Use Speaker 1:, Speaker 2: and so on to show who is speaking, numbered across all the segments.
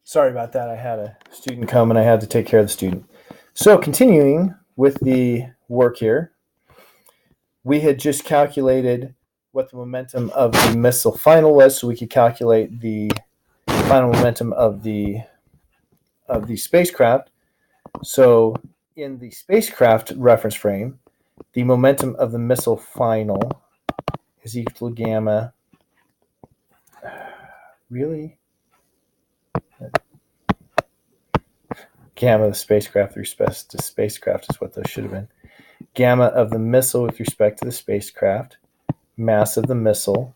Speaker 1: Sorry about that. I had a student come and I had to take care of the student. So continuing with the work here, we had just calculated what the momentum of the missile final was, so we could calculate the final momentum of the spacecraft. So in the spacecraft reference frame, the momentum of the missile final is equal to gamma. Really? Gamma of the spacecraft with respect to spacecraft is what those should have been. Gamma of the missile with respect to the spacecraft, mass of the missile,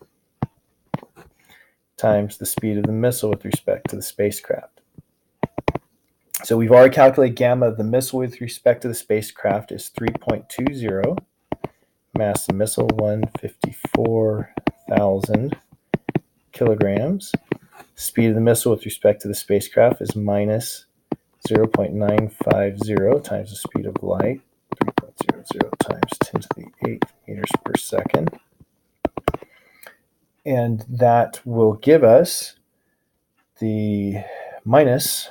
Speaker 1: times the speed of the missile with respect to the spacecraft. So we've already calculated gamma of the missile with respect to the spacecraft is 3.20. Mass of the missile, 154,000 kilograms. Speed of the missile with respect to the spacecraft is minus 0.950 times the speed of light, 3.00 times 10 to the 8 meters per second. And that will give us the minus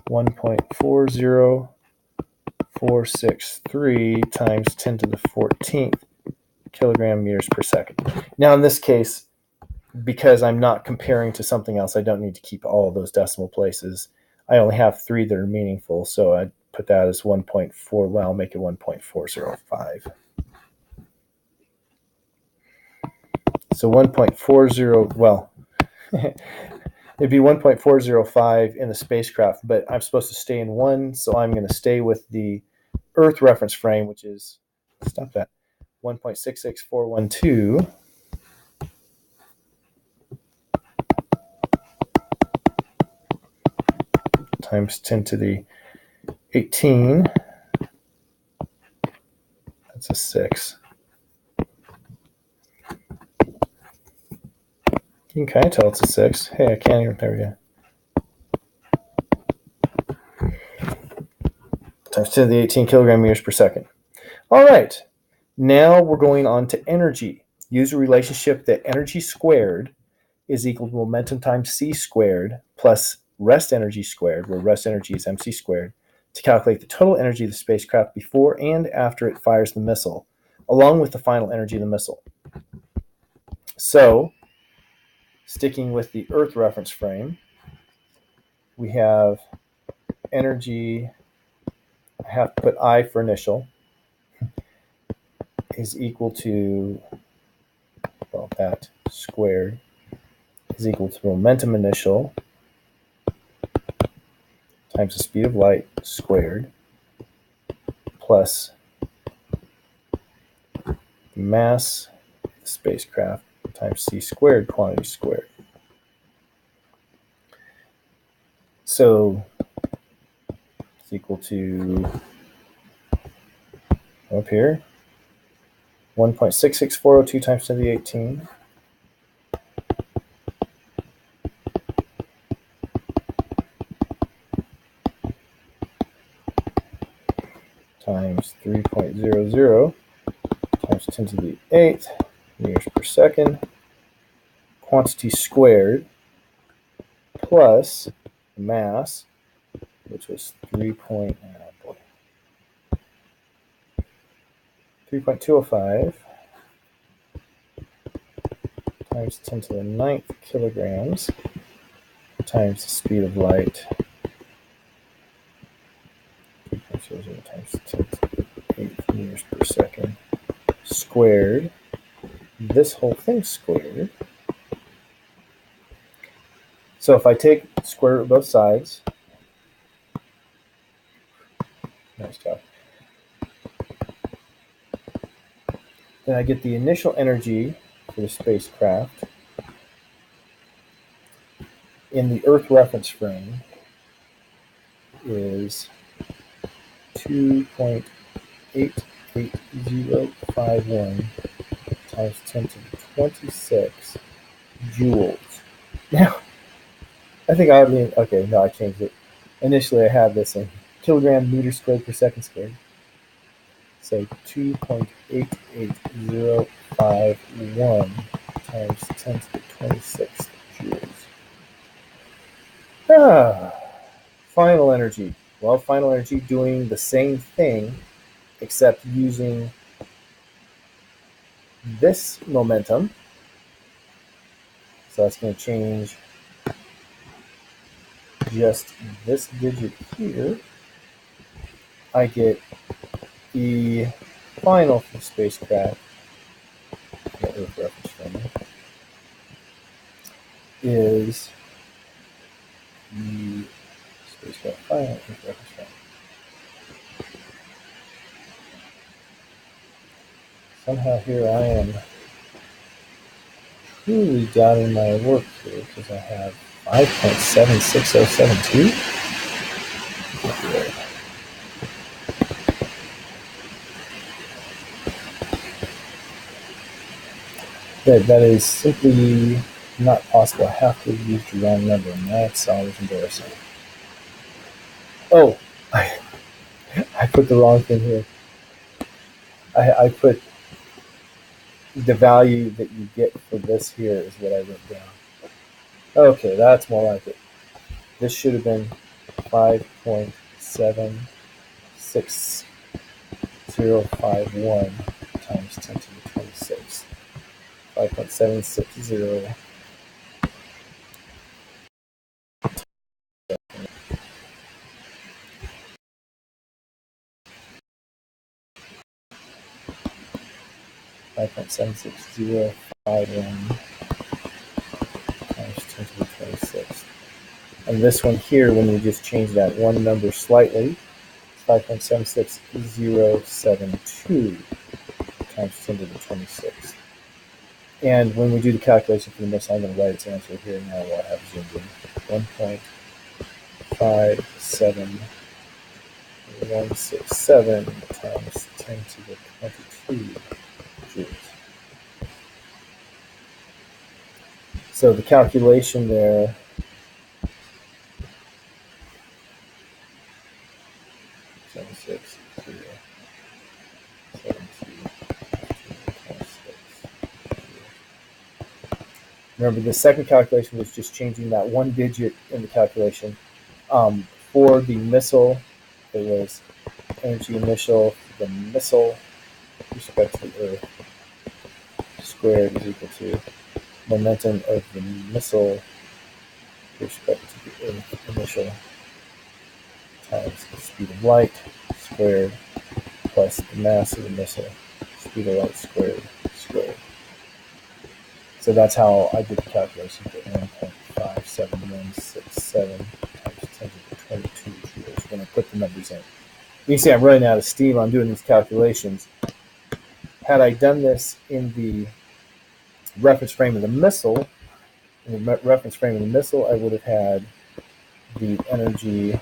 Speaker 1: 1.40463 times 10 to the 14th kilogram meters per second. Now in this case, because I'm not comparing to something else, I don't need to keep all of those decimal places. I only have 3 that are meaningful, so I'd put that as 1.4, well, I'll make it 1.405. So 1.40, well, it'd be 1.405 in the spacecraft, but I'm supposed to stay in 1, so I'm going to stay with the Earth reference frame, which is, stop that, 1.66412 times 10 to the 18. That's a 6. You can kind of tell it's a 6. Hey, I can't even, there we go. Times 10 to the 18 kilogram meters per second. All right, now we're going on to energy. Use a relationship that energy squared is equal to momentum times c squared plus rest energy squared, where rest energy is mc squared, to calculate the total energy of the spacecraft before and after it fires the missile, along with the final energy of the missile. So, sticking with the Earth reference frame, we have energy, I have to put I for initial, is equal to, well, that squared is equal to momentum initial times the speed of light squared plus the mass of the spacecraft times c squared quantity squared. So it's equal to, up here, 1.66402 times 10 to the 18 times 3.00 times 10 to the 8th meters per second, quantity squared, plus mass, which was 3.205 times 10 to the 9th kilograms times the speed of light, 3.00 times 10 to the 8th meters per second, squared, this whole thing squared. So if I take square root of both sides, nice job, then I get the initial energy for the spacecraft in the Earth reference frame is 2.88051 times 10 to the 26 joules. Now, I think oddly, okay, no, I changed it. Initially, I had this in kilogram meter squared per second squared. So 2.88051 times 10 to the 26th joules. Final energy. Well, final energy doing the same thing, except using this momentum. So that's going to change just this digit here. I get the final for the spacecraft, Earth reference frame, is the spacecraft final Earth reference frame. Somehow here I am truly doubting my work here because I have 5.76072. That is simply not possible. I have to use the wrong number, and that's always embarrassing. Oh, I put the wrong thing here. I put the value that you get for this here is what I wrote down. Okay, that's more like it. This should have been 5.76051 times 10 to the 26. 5.760. Times 10 to the 26. And this one here, when we just change that one number slightly, 5.76072 times 10 to the 26. And when we do the calculation for the missile, I'm going to write its answer here now while I have zoomed in. 1.57167 times 10 to the 22 joules. So the calculation there Remember, the second calculation was just changing that one digit in the calculation. For the missile, it was energy initial, the missile with respect to the Earth squared is equal to momentum of the missile with respect to the Earth initial times the speed of light squared plus the mass of the missile, speed of light squared. So that's how I did the calculation for 1.57167 times 10 to the 22 joules when I put the numbers in. You can see I'm running out of steam on doing these calculations. Had I done this in the reference frame of the missile, I would have had the energy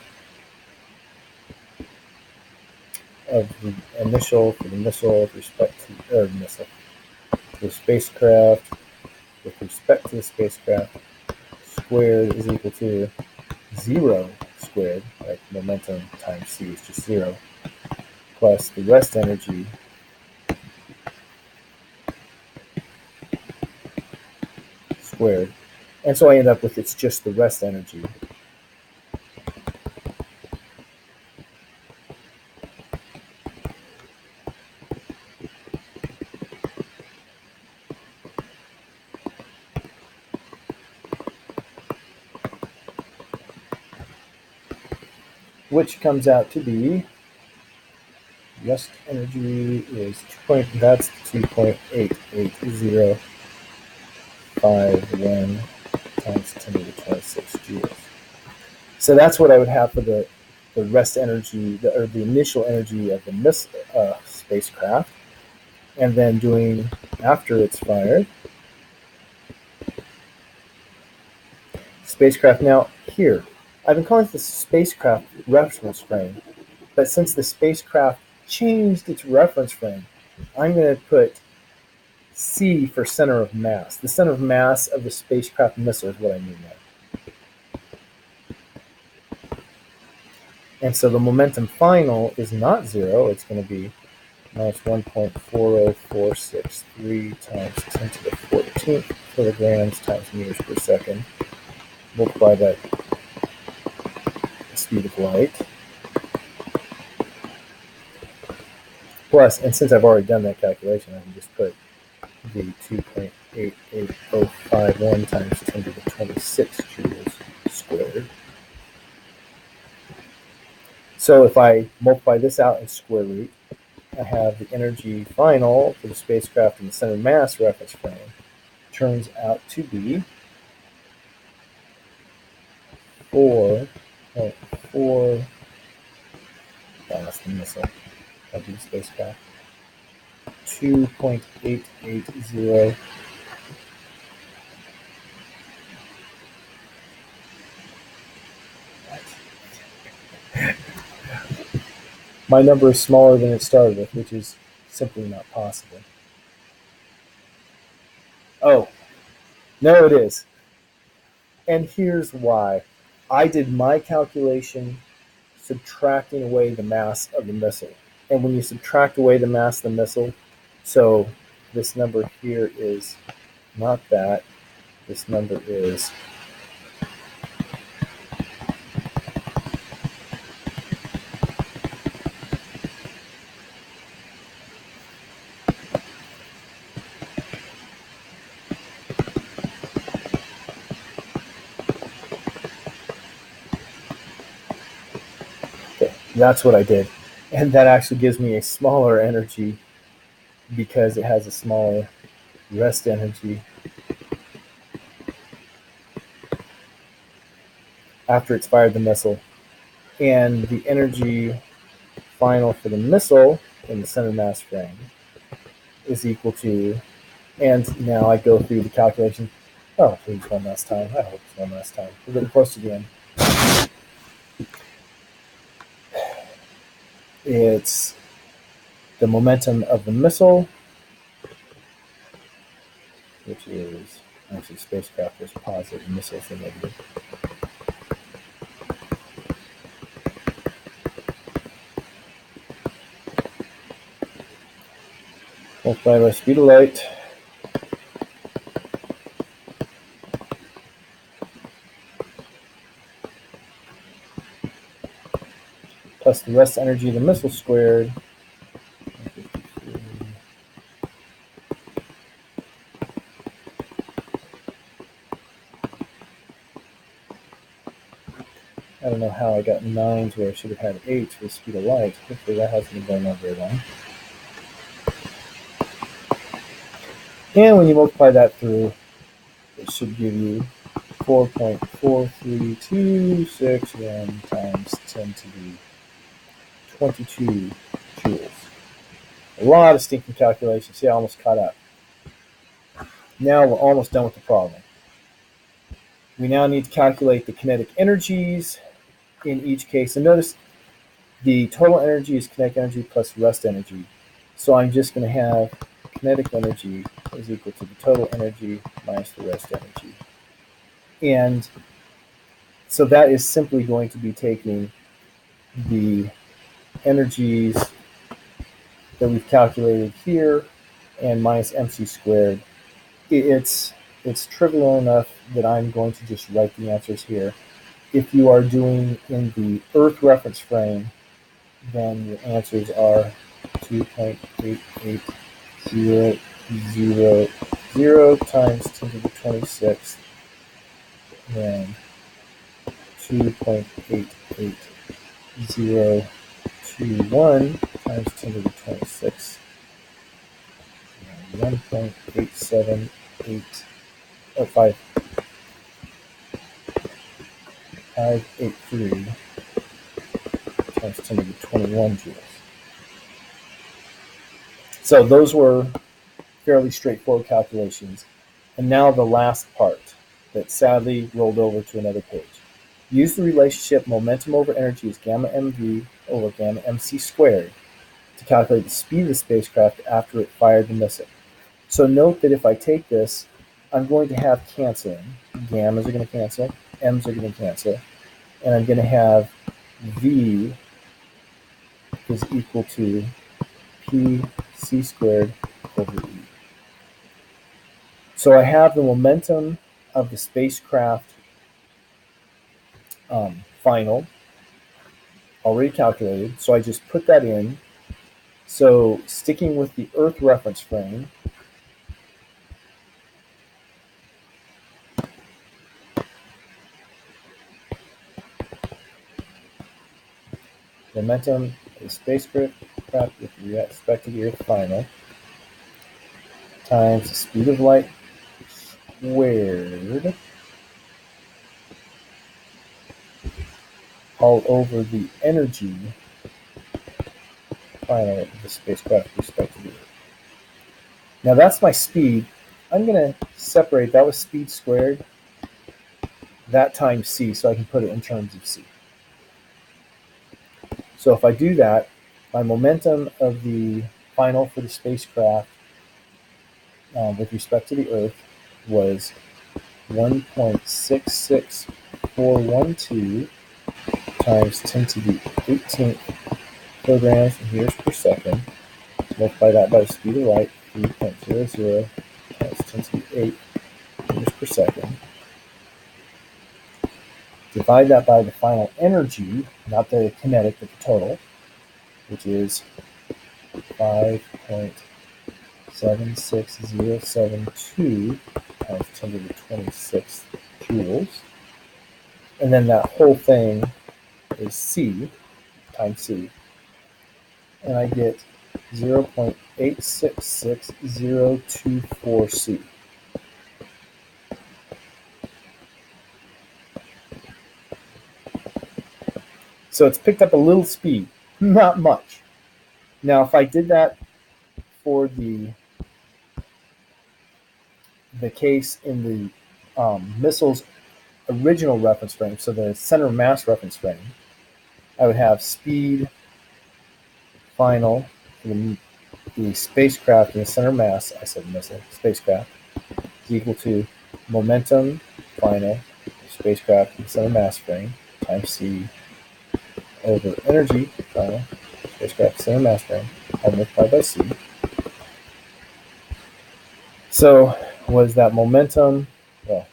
Speaker 1: of the initial for the missile with respect to the spacecraft with respect to the spacecraft squared is equal to 0 squared, right? Momentum times c is just 0, plus the rest energy squared. And so I end up with it's just the rest energy. Which comes out to be rest energy is 2.888051 times 10 to the 26 joules. So that's what I would have for the rest energy, or the initial energy of the spacecraft, and then doing after it's fired. Spacecraft. Now here, I've been calling this spacecraft reference frame, but since the spacecraft changed its reference frame, I'm going to put C for center of mass. The center of mass of the spacecraft missile is what I mean there. And so the momentum final is not 0. It's going to be minus 1.40463 times 10 to the 14th kilograms times meters per second. Multiply that speed of light plus, and since I've already done that calculation, I can just put the 2.88051 times 10 to the 26 joules squared. So if I multiply this out in square root, I have the energy final for the spacecraft in the center mass reference frame turns out to be 4.4, that's the missile of the spacecraft, 2.880. My number is smaller than it started with, which is simply not possible. Oh, no, it is. And here's why. I did my calculation subtracting away the mass of the missile. And when you subtract away the mass of the missile, so this number here is not that. This number is okay, that's what I did. And that actually gives me a smaller energy because it has a smaller rest energy after it's fired the missile. And the energy final for the missile in the center mass frame is equal to, and now I go through the calculation. Oh, please, one last time. I hope it's one last time. We're getting close to the end. It's the momentum of the missile, which is actually spacecraft is positive, missiles are negative. Multiplied by speed of light plus the rest energy of the missile squared. I don't know how I got 9 to where I should have had 8 for the speed of light. Hopefully that hasn't been going on very long. And when you multiply that through, it should give you 4.43261 times 10 to the 22 joules. A lot of stinking calculations. See, I almost caught up. Now we're almost done with the problem. We now need to calculate the kinetic energies in each case. And notice the total energy is kinetic energy plus rest energy. So I'm just going to have kinetic energy is equal to the total energy minus the rest energy. And so that is simply going to be taking the energies that we've calculated here and minus mc squared. It's trivial enough that I'm going to just write the answers here. If you are doing in the Earth reference frame, then your answers are 2.88000 times 10 to the 26th, and 2.88021 times 10 to the 26th, and 583 times 10 to the 21 joules. So those were fairly straightforward calculations. And now the last part that sadly rolled over to another page. Use the relationship momentum over energy is gamma mv over gamma mc squared to calculate the speed of the spacecraft after it fired the missile. So note that if I take this, I'm going to have canceling. Gammas are going to cancel, m's are going to cancel, and I'm going to have v is equal to pc squared over e. So I have the momentum of the spacecraft final, already calculated, so I just put that in. So sticking with the Earth reference frame, momentum of the spacecraft with respect to the Earth final times the speed of light squared all over the energy final of the spacecraft with respect to the Earth. Now that's my speed. I'm going to separate, that was speed squared, that times c, so I can put it in terms of c. So if I do that, my momentum of the final for the spacecraft with respect to the Earth was 1.66412 times 10 to the 18th kilograms meters per second. Multiply that by the speed of light, 3.00 times 10 to the 8 meters per second. Divide that by the final energy, not the kinetic, but the total, which is 5.76072 times 10 to the 26th joules. And then that whole thing is C times C. And I get 0.866024 C. So it's picked up a little speed, not much. Now, if I did that for the case in the missile's original reference frame, so the center of mass reference frame, I would have speed final for the spacecraft in the center of mass, I said missile, spacecraft, is equal to momentum final spacecraft in the center of mass frame times c over energy final spacecraft center of mass frame multiplied by c. So was that momentum, well,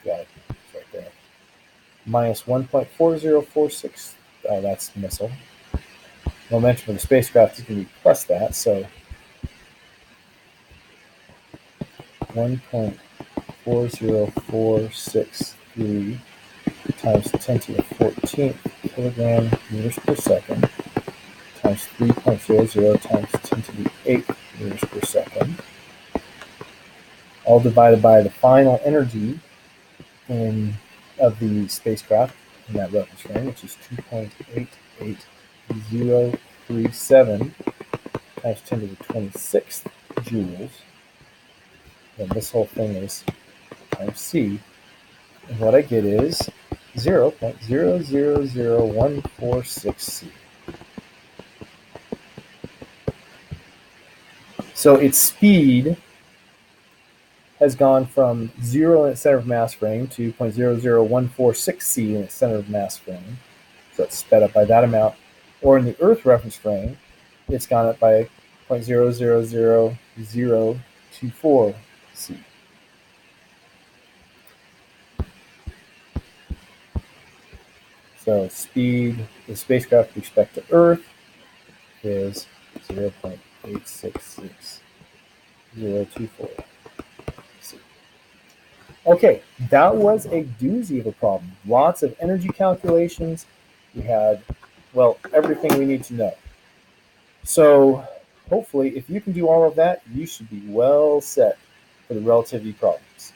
Speaker 1: got it, it's right there, minus 1.4046, that's missile. Momentum of the spacecraft is going to be plus that, so 1.40463 times 10 to the 14th kilogram meters per second times 3.00 times 10 to the 8th meters per second, all divided by the final energy of the spacecraft in that reference frame, which is 2.88037 times 10 to the 26th joules. And this whole thing is times c. And what I get is 0.000146 c. So its speed has gone from 0 in its center of mass frame to 0.00146 c in its center of mass frame. So it's sped up by that amount. Or in the Earth reference frame, it's gone up by 0.000024 c. So speed, the spacecraft with respect to Earth is 0.866024. Okay, that was a doozy of a problem. Lots of energy calculations. We had, well, everything we need to know. So hopefully, if you can do all of that, you should be well set for the relativity problems.